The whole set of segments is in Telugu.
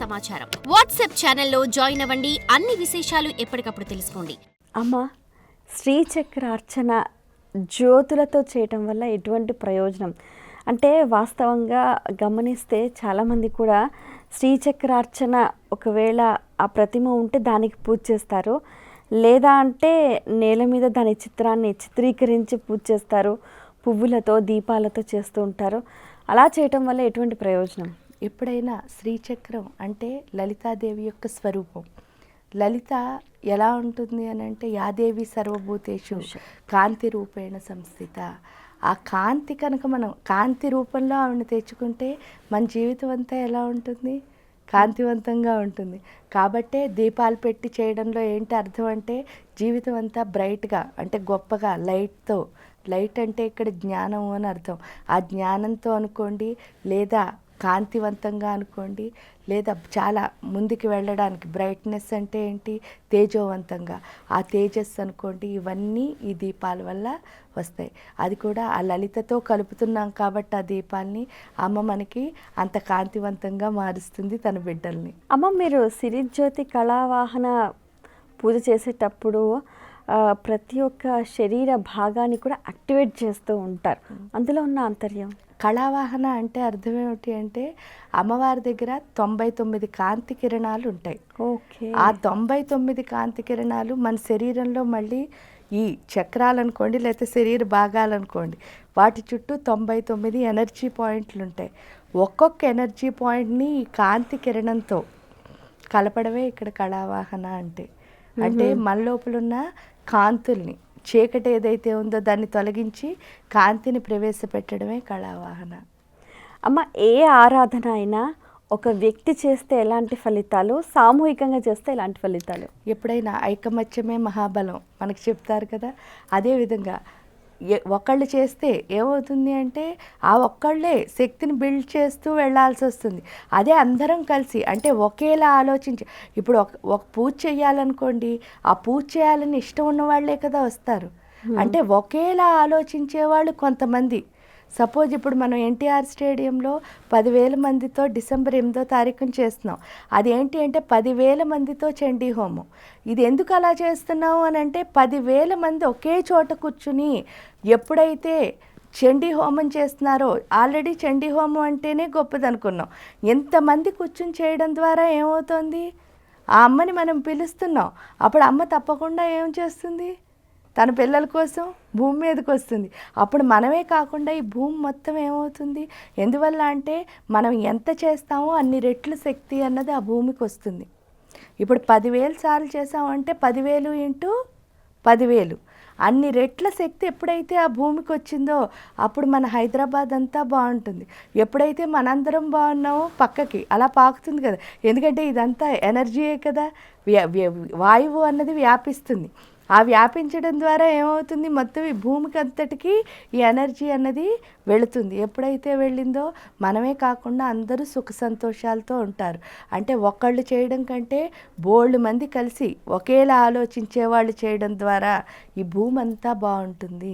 సమాచారం వాట్సాప్ ఛానల్లో జాయిన్ అవ్వండి. అన్ని విశేషాలు ఎప్పటికప్పుడు తెలుసుకోండి. అమ్మ, శ్రీచక్రార్చన జ్యోతులతో చేయటం వల్ల ఎటువంటి ప్రయోజనం? అంటే వాస్తవంగా గమనిస్తే చాలామంది కూడా శ్రీచక్రార్చన ఒకవేళ ఆ ప్రతిమ ఉంటే దానికి పూజ చేస్తారు, లేదా అంటే నేల మీద దాని చిత్రాన్ని చిత్రీకరించి పూజ చేస్తారు, పువ్వులతో దీపాలతో చేస్తూ ఉంటారు. అలా చేయటం వల్ల ఎటువంటి ప్రయోజనం? ఎప్పుడైనా శ్రీచక్రం అంటే లలితాదేవి యొక్క స్వరూపం. లలిత ఎలా ఉంటుంది అని అంటే యాదేవి సర్వభూతేషు కాంతి రూపేణ సంస్థిత. ఆ కాంతి కనుక మనం కాంతి రూపంలో ఆవిడని తెచ్చుకుంటే మన జీవితం అంతా ఎలా ఉంటుంది? కాంతివంతంగా ఉంటుంది. కాబట్టే దీపాలు పెట్టి చేయడంలో ఏంటి అర్థం అంటే జీవితం అంతా బ్రైట్గా అంటే గొప్పగా లైట్తో. లైట్ అంటే ఇక్కడ జ్ఞానం అని అర్థం. ఆ జ్ఞానంతో అనుకోండి, లేదా కాంతివంతంగా అనుకోండి, లేదా చాలా ముందుకు వెళ్ళడానికి బ్రైట్నెస్ అంటే ఏంటి? తేజోవంతంగా. ఆ తేజస్సు అనుకోండి. ఇవన్నీ ఈ దీపాల వల్ల వస్తాయి. అది కూడా ఆ లలితతో కలుపుతున్నాం కాబట్టి ఆ దీపాలని అమ్మ మనకి అంత కాంతివంతంగా మారుస్తుంది తన బిడ్డల్ని. అమ్మ, మీరు సిరిజ్యోతి కళావాహన పూజ చేసేటప్పుడు ప్రతి ఒక్క శరీర భాగాన్ని కూడా యాక్టివేట్ చేస్తూ ఉంటారు. అందులో ఉన్న ఆంతర్యం? కళావాహన అంటే అర్థం ఏమిటి అంటే అమ్మవారి దగ్గర 99 కాంతి కిరణాలు ఉంటాయి. ఓకే. ఆ 99 కాంతి కిరణాలు మన శరీరంలో మళ్ళీ ఈ చక్రాలు అనుకోండి, లేకపోతే శరీర భాగాలు అనుకోండి, వాటి చుట్టూ 99 ఎనర్జీ పాయింట్లు ఉంటాయి. ఒక్కొక్క ఎనర్జీ పాయింట్ని ఈ కాంతి కిరణంతో కలపడమే ఇక్కడ కళావాహన అంటే. అంటే మన లోపలున్న కాంతుల్ని, చీకటి ఏదైతే ఉందో దాన్ని తొలగించి కాంతిని ప్రవేశపెట్టడమే కళావాహన. అమ్మ, ఏ ఆరాధన అయినా ఒక వ్యక్తి చేస్తే ఎలాంటి ఫలితాలు, సామూహికంగా చేస్తే ఎలాంటి ఫలితాలు? ఎప్పుడైనా ఐకమత్యమే మహాబలం మనకు చెప్తారు కదా. అదేవిధంగా ఒకళ్ళు చేస్తే ఏమవుతుంది అంటే ఆ ఒక్కళ్ళే శక్తిని బిల్డ్ చేస్తూ వెళ్ళాల్సి వస్తుంది. అదే అందరం కలిసి అంటే ఒకేలా ఆలోచించి ఇప్పుడు ఒక పూజ చేయాలనుకోండి, ఆ పూజ చేయాలని ఇష్టం ఉన్న వాళ్ళే కదా వస్తారు. అంటే ఒకేలా ఆలోచించే వాళ్ళు కొంతమంది. సపోజ్ ఇప్పుడు మనం ఎన్టీఆర్ స్టేడియంలో 10,000 మందితో డిసెంబర్ 8వ తారీఖున చేస్తున్నాం. అదేంటి అంటే 10,000 మందితో చండీ హోమం. ఇది ఎందుకు అలా చేస్తున్నాము అని అంటే 10,000 మంది ఒకే చోట కూర్చుని ఎప్పుడైతే చండీ హోమం చేస్తున్నారో, ఆల్రెడీ చండీ హోమం అంటేనే గొప్పది అనుకున్నాం. ఎంతమంది కూర్చుని చేయడం ద్వారా ఏమవుతుంది? ఆ అమ్మని మనం పిలుస్తున్నాం. అప్పుడు అమ్మ తప్పకుండా ఏం చేస్తుంది? తన పిల్లల కోసం భూమి మీదకి వస్తుంది. అప్పుడు మనమే కాకుండా ఈ భూమి మొత్తం ఏమవుతుంది? ఎందువల్ల అంటే మనం ఎంత చేస్తామో అన్ని రెట్ల శక్తి అన్నది ఆ భూమికి వస్తుంది. ఇప్పుడు 10,000 సార్లు చేసామంటే 10,000 ఇంటూ 10,000 అన్ని రెట్ల శక్తి ఎప్పుడైతే ఆ భూమికి వచ్చిందో అప్పుడు మన హైదరాబాద్ అంతా బాగుంటుంది. ఎప్పుడైతే మనందరం బాగున్నామో పక్కకి అలా పాకుతుంది కదా. ఎందుకంటే ఇదంతా ఎనర్జీయే కదా. వాయువు అన్నది వ్యాపిస్తుంది. ఆ వ్యాపించడం ద్వారా ఏమవుతుంది? మొత్తం ఈ భూమికి అంతటికి ఈ ఎనర్జీ అన్నది వెళుతుంది. ఎప్పుడైతే వెళ్ళిందో మనమే కాకుండా అందరూ సుఖ సంతోషాలతో ఉంటారు. అంటే ఒకళ్ళు చేయడం కంటే బోల్డ్ మంది కలిసి ఒకేలా ఆలోచించే వాళ్ళు చేయడం ద్వారా ఈ భూమి అంతా బాగుంటుంది.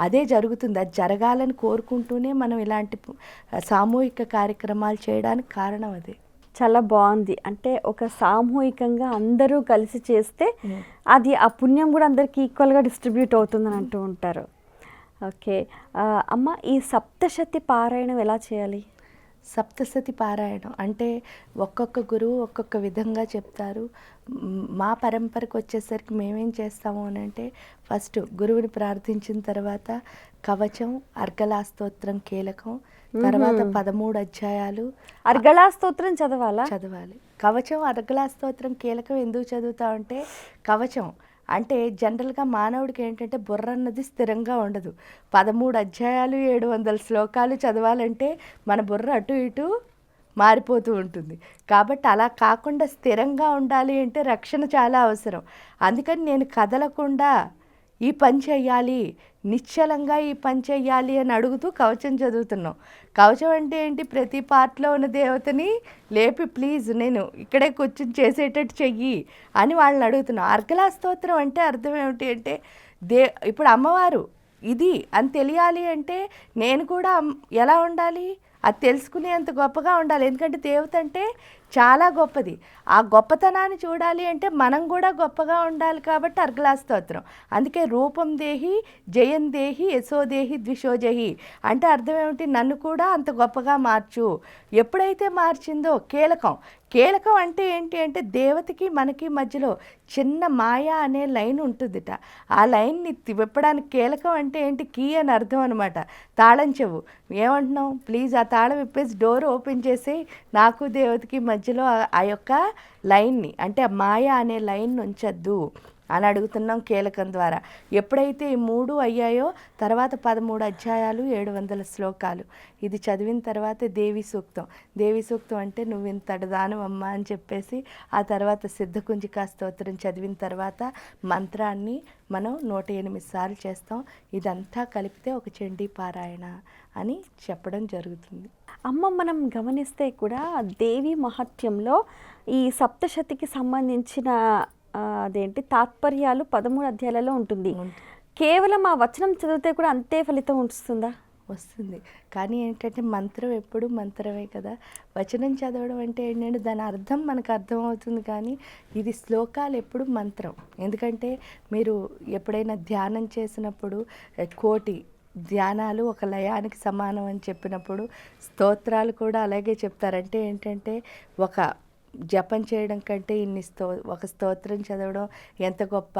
అదే జరుగుతుంది. అది జరగాలని కోరుకుంటూనే మనం ఇలాంటి సామూహిక కార్యక్రమాలు చేయడానికి కారణం అదే. చాలా బాగుంది. అంటే ఒక సామూహికంగా అందరూ కలిసి చేస్తే అది ఆ పుణ్యం కూడా అందరికి ఈక్వల్గా డిస్ట్రిబ్యూట్ అవుతుందని అంటూ ఉంటారు. ఓకే అమ్మ, ఈ సప్తశతి పారాయణం ఎలా చేయాలి? సప్తశతి పారాయణం అంటే ఒక్కొక్క గురువు ఒక్కొక్క విధంగా చెప్తారు. మా పరంపరకు వచ్చేసరికి మేమేం చేస్తాము అని అంటే ఫస్ట్ గురువుని ప్రార్థించిన తర్వాత కవచం, అర్గళా స్తోత్రం కీలకం. తర్వాత 13 అధ్యాయాలు అర్గళా స్తోత్రం చదవాలి. కవచం, అర్గళా స్తోత్రం కీలకం. ఎందుకు చదువుతామంటే కవచం అంటే జనరల్గా మానవుడికి ఏంటంటే బుర్ర అన్నది స్థిరంగా ఉండదు. 13 అధ్యాయాలు 700 శ్లోకాలు చదవాలంటే మన బుర్ర అటు ఇటు మారిపోతూ ఉంటుంది. కాబట్టి అలా కాకుండా స్థిరంగా ఉండాలి అంటే రక్షణ చాలా అవసరం. అందుకని నేను కదలకుండా ఈ పని చెయ్యాలి, నిశ్చలంగా ఈ పని చెయ్యాలి అని అడుగుతూ కవచం చదువుతున్నాం. కవచం అంటే ఏంటి? ప్రతి పార్ట్లో ఉన్న దేవతని లేపి ప్లీజ్ నేను ఇక్కడే కూర్చుని చేసేటట్టు చెయ్యి అని వాళ్ళని అడుగుతున్నాం. అర్గళా స్తోత్రం అంటే అర్థం ఏమిటి అంటే ఇప్పుడు అమ్మవారు ఇది అని తెలియాలి అంటే నేను కూడా ఎలా ఉండాలి? అది తెలుసుకునేంత గొప్పగా ఉండాలి. ఎందుకంటే దేవత అంటే చాలా గొప్పది. ఆ గొప్పతనాన్ని చూడాలి అంటే మనం కూడా గొప్పగా ఉండాలి కాబట్టి అర్గళా స్తోత్రం. అందుకే రూపం దేహి జయం దేహి యశోదేహి ద్విషోజహి అంటే అర్థం ఏమిటి? నన్ను కూడా అంత గొప్పగా మార్చు. ఎప్పుడైతే మార్చిందో కీలకం అంటే ఏంటి అంటే దేవతకి మనకి మధ్యలో చిన్న మాయా అనే లైన్ ఉంటుందిట. ఆ లైన్ని విప్పడానికి కీలకం అంటే ఏంటి? కీ అని అర్థం అనమాట. తాళం చెవు. ఏమంటున్నాం? ప్లీజ్ ఆ తాళం విప్పేసి డోర్ ఓపెన్ చేసి నాకు దేవతకి మధ్యలో ఆ యొక్క లైన్ని అంటే ఆ మాయా అనే లైన్ ఉంచద్దు అని అడుగుతున్నాం కీలకం ద్వారా. ఎప్పుడైతే ఈ 3 అయ్యాయో తర్వాత 13 అధ్యాయాలు 700 శ్లోకాలు. ఇది చదివిన తర్వాత దేవి సూక్తం అంటే నువ్వు ఇంతటి దానవమ్మ అని చెప్పేసి ఆ తర్వాత సిద్ధకుంజికా స్తోత్రం చదివిన తర్వాత మంత్రాన్ని మనం 108 సార్లు చేస్తాం. ఇదంతా కలిపితే ఒక చండీ పారాయణ అని చెప్పడం జరుగుతుంది. అమ్మ మనం గమనిస్తే కూడా దేవి మహత్యంలో ఈ సప్తశతికి సంబంధించిన అదేంటి తాత్పర్యాలు 13 అధ్యాయాలలో ఉంటుంది. కేవలం ఆ వచనం చదివితే కూడా అంతే ఫలితం వస్తుంది. కానీ ఏంటంటే మంత్రం ఎప్పుడు మంత్రమే కదా. వచనం చదవడం అంటే ఏంటంటే దాని అర్థం మనకు అర్థమవుతుంది, కానీ ఇది శ్లోకాలు ఎప్పుడు మంత్రం. ఎందుకంటే మీరు ఎప్పుడైనా ధ్యానం చేసినప్పుడు 1,000,000 ధ్యానాలు ఒక లయానికి సమానం అని చెప్పినప్పుడు స్తోత్రాలు కూడా అలాగే చెప్తారంటే ఏంటంటే ఒక జపం చేయడం కంటే ఒక స్తోత్రం చదవడం ఎంత గొప్ప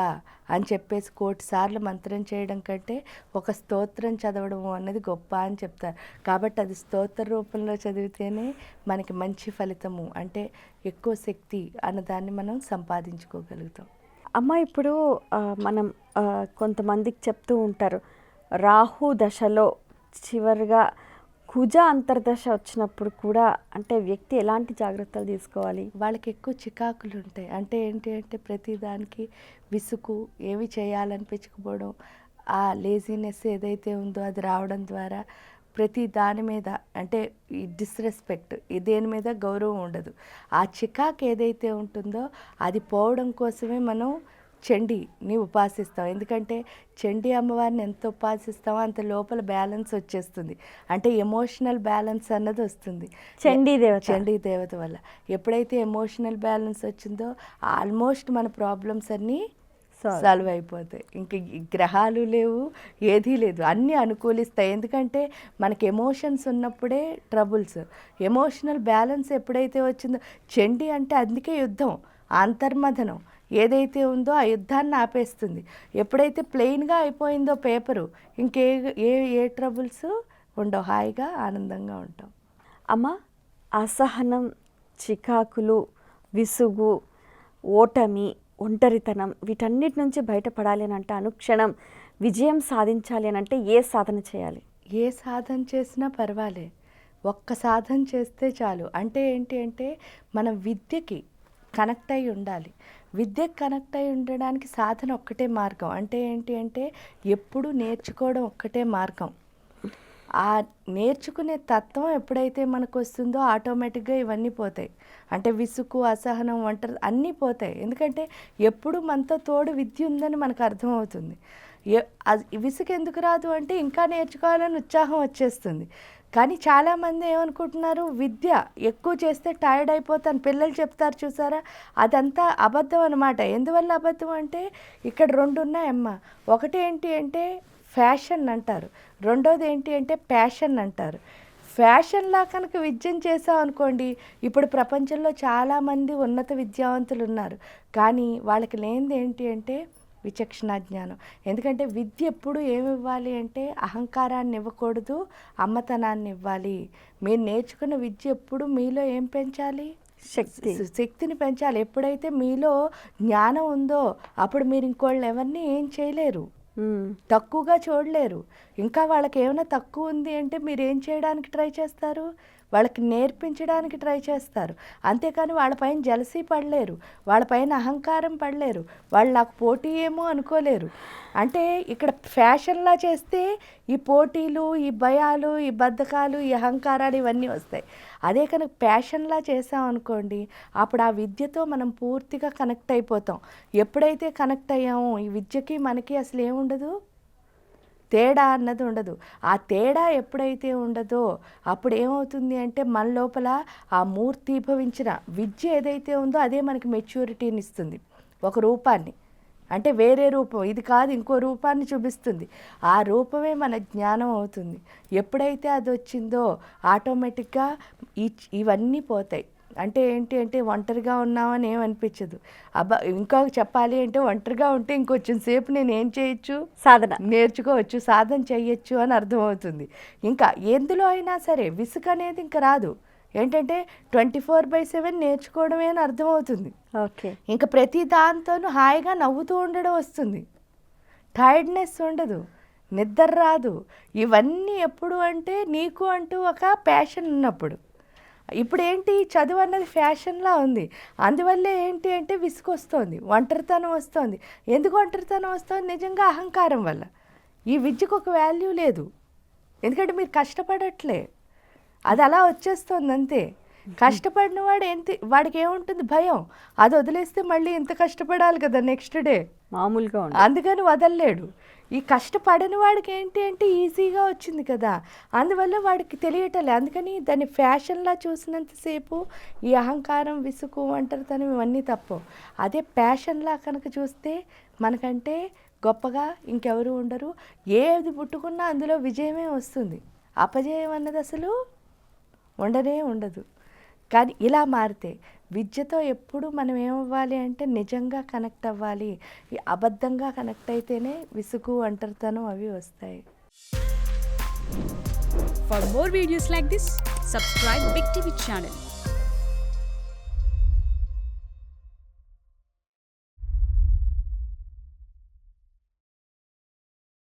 అని చెప్పేసి 1,000,000 సార్లు మంత్రం చేయడం కంటే ఒక స్తోత్రం చదవడం అన్నది గొప్ప అని చెప్తారు. కాబట్టి అది స్తోత్ర రూపంలో చదివితేనే మనకి మంచి ఫలితము అంటే ఎక్కువ శక్తి అన్నదాన్ని మనం సంపాదించుకోగలుగుతాం. అమ్మ ఇప్పుడు మనం కొంతమందికి చెప్తూ ఉంటారు రాహు దశలో చివరిగా కుజ అంతర్దశ వచ్చినప్పుడు కూడా అంటే వ్యక్తి ఎలాంటి జాగ్రత్తలు తీసుకోవాలి? వాళ్ళకి ఎక్కువ చికాకులు ఉంటాయి. అంటే ఏంటి అంటే ప్రతిదానికి విసుగు, ఏవి చేయాలనిపించకపోవడం, ఆ లేజినెస్ ఏదైతే ఉందో అది రావడం ద్వారా ప్రతి దాని మీద అంటే ఈ డిస్రెస్పెక్ట్ దేని మీద గౌరవం ఉండదు. ఆ చికాకు ఏదైతే ఉంటుందో అది పోవడం కోసమే మనం చండీని ఉపాసిస్తాం. ఎందుకంటే చండీ అమ్మవారిని ఎంత ఉపాసిస్తామో అంత లోపల బ్యాలెన్స్ వచ్చేస్తుంది. అంటే ఎమోషనల్ బ్యాలెన్స్ అన్నది వస్తుంది చండీ దేవత వల్ల. ఎప్పుడైతే ఎమోషనల్ బ్యాలెన్స్ వచ్చిందో ఆల్మోస్ట్ మన ప్రాబ్లమ్స్ అన్నీ సాల్వ్ అయిపోతాయి. ఇంక గ్రహాలు లేవు, ఏదీ లేదు, అన్నీ అనుకూలిస్తాయి. ఎందుకంటే మనకి ఎమోషన్స్ ఉన్నప్పుడే ట్రబుల్స్. ఎమోషనల్ బ్యాలెన్స్ ఎప్పుడైతే వచ్చిందో చండీ అంటే అందుకే యుద్ధం, అంతర్మథనం ఏదైతే ఉందో ఆ యుద్ధాన్ని ఆపేస్తుంది. ఎప్పుడైతే ప్లెయిన్గా అయిపోయిందో పేపరు ఏ ట్రబుల్స్ ఉండవు, హాయిగా ఆనందంగా ఉంటాం. అమ్మ అసహనం, చికాకులు, విసుగు, ఓటమి, ఒంటరితనం వీటన్నిటి నుంచి బయటపడాలి అని అంటే అనుక్షణం విజయం సాధించాలి అని అంటే ఏ సాధన చేయాలి? ఏ సాధన చేసినా పర్వాలే, ఒక్క సాధన చేస్తే చాలు. అంటే ఏంటి అంటే మనం విద్యకి కనెక్ట్ అయి ఉండాలి. విద్యకు కనెక్ట్ అయి ఉండడానికి సాధన ఒక్కటే మార్గం. అంటే ఏంటి అంటే ఎప్పుడు నేర్చుకోవడం ఒక్కటే మార్గం. ఆ నేర్చుకునే తత్వం ఎప్పుడైతే మనకు వస్తుందో ఆటోమేటిక్గా ఇవన్నీ పోతాయి. అంటే విసుగు, అసహనం, ఒంటరి అన్నీ పోతాయి. ఎందుకంటే ఎప్పుడు మనతో తోడు విద్య ఉందని మనకు అర్థమవుతుంది. విసుగు ఎందుకు రాదు అంటే ఇంకా నేర్చుకోవాలని ఉత్సాహం వచ్చేస్తుంది. కానీ చాలామంది ఏమనుకుంటున్నారు, విద్య ఎక్కువ చేస్తే టైర్డ్ అయిపోతాను పిల్లలు చెప్తారు చూసారా, అదంతా అబద్ధం అనమాట. ఎందువల్ల అబద్ధం అంటే ఇక్కడ 2 ఉన్నాయమ్మా. ఒకటి ఏంటి అంటే ఫ్యాషన్ అంటారు, రెండోది ఏంటి అంటే ప్యాషన్ అంటారు. ఫ్యాషన్లా కనుక విద్యను చేసాం అనుకోండి, ఇప్పుడు ప్రపంచంలో చాలామంది ఉన్నత విద్యావంతులు ఉన్నారు, కానీ వాళ్ళకి లేనిది ఏంటి అంటే విచక్షణ జ్ఞానం. ఎందుకంటే విద్య ఎప్పుడు ఏమి ఇవ్వాలి అంటే అహంకారాన్ని ఇవ్వకూడదు, అమ్మతనాన్ని ఇవ్వాలి. మీరు నేర్చుకున్న విద్య ఎప్పుడు మీలో ఏం పెంచాలి? శక్తిని పెంచాలి. ఎప్పుడైతే మీలో జ్ఞానం ఉందో అప్పుడు మీరు ఇంకోళ్ళు ఎవరిని ఏం చేయలేరు, తక్కువగా చూడలేరు. ఇంకా వాళ్ళకి ఏమైనా తక్కువ ఉంది అంటే మీరు ఏం చేయడానికి ట్రై చేస్తారు? వాళ్ళకి నేర్పించడానికి ట్రై చేస్తారు. అంతేకాని వాళ్ళపైన జలసీ పడలేరు, వాళ్ళపైన అహంకారం పడలేరు, వాళ్ళు నాకు పోటీ ఏమో అనుకోలేరు. అంటే ఇక్కడ ఫ్యాషన్లా చేస్తే ఈ పోటీలు, ఈ భయాలు, ఈ బద్ధకాలు, ఈ అహంకారాలు ఇవన్నీ వస్తాయి. అదే కనుక ప్యాషన్లా చేసాం అనుకోండి, అప్పుడు ఆ విద్యతో మనం పూర్తిగా కనెక్ట్ అయిపోతాం. ఎప్పుడైతే కనెక్ట్ అయ్యామో ఈ విద్యకి మనకి అసలు ఏముండదు, తేడా అన్నది ఉండదు. ఆ తేడా ఎప్పుడైతే ఉండదో అప్పుడు ఏమవుతుంది అంటే మన లోపల ఆ మూర్తీభవించిన విద్య ఏదైతే ఉందో అదే మనకి మెచ్యూరిటీని ఇస్తుంది, ఒక రూపాన్ని. అంటే వేరే రూపం ఇది కాదు, ఇంకో రూపాన్ని చూపిస్తుంది. ఆ రూపమే మన జ్ఞానం అవుతుంది. ఎప్పుడైతే అది వచ్చిందో ఆటోమేటిక్గా ఇవన్నీ పోతాయి. అంటే ఏంటి అంటే ఒంటరిగా ఉన్నామని ఏమనిపించదు. అబ్బా ఇంకా చెప్పాలి అంటే ఒంటరిగా ఉంటే ఇంకొంచెం సేపు నేను ఏం చేయొచ్చు, సాధన నేర్చుకోవచ్చు, సాధన చేయొచ్చు అని అర్థమవుతుంది. ఇంకా ఎందులో అయినా సరే విసుగు అనేది ఇంకా రాదు. ఏంటంటే 24/7 నేర్చుకోవడమే అని అర్థమవుతుంది. ఓకే. ఇంకా ప్రతి దాంతోనూ హాయిగా నవ్వుతూ ఉండడం వస్తుంది. టైర్డ్నెస్ ఉండదు, నిద్ర రాదు. ఇవన్నీ ఎప్పుడు అంటే నీకు అంటూ ఒక ప్యాషన్ ఉన్నప్పుడు. ఇప్పుడు ఏంటి చదువు అన్నది ఫ్యాషన్లా ఉంది. అందువల్లే ఏంటి అంటే విసుగు వస్తుంది, ఒంటరితనం వస్తుంది. ఎందుకు ఒంటరితనం వస్తుంది? నిజంగా అహంకారం వల్ల. ఈ విద్యకు ఒక వాల్యూ లేదు, ఎందుకంటే మీరు కష్టపడట్లే, అది అలా వచ్చేస్తుంది అంతే. కష్టపడిన వాడు వాడికి ఏముంటుంది? భయం. అది వదిలేస్తే మళ్ళీ ఇంత కష్టపడాలి కదా నెక్స్ట్ డే, మామూలుగా ఉండదు. అందుకని వదలలేడు. ఈ కష్టపడని వాడికి ఏంటి అంటే ఈజీగా వచ్చింది కదా, అందువల్ల వాడికి తెలియటలే. అందుకని దాన్ని ఫ్యాషన్లా చూసినంతసేపు ఈ అహంకారం, విసుగు, ఒంటరితనం ఇవన్నీ తప్పు. అదే ప్యాషన్లా కనుక చూస్తే మనకంటే గొప్పగా ఇంకెవరు ఉండరు. ఏది పుట్టుకున్నా అందులో విజయమే వస్తుంది, అపజయం అన్నది అసలు ఉండనే ఉండదు. కానీ ఇలా మారితే విద్యతో ఎప్పుడు మనం ఏమవ్వాలి అంటే నిజంగా కనెక్ట్ అవ్వాలి. ఈ అబద్ధంగా కనెక్ట్ అయితేనే విసుగు, ఒంటరితనం అవి వస్తాయి. For more videos like this, subscribe Big TV channel.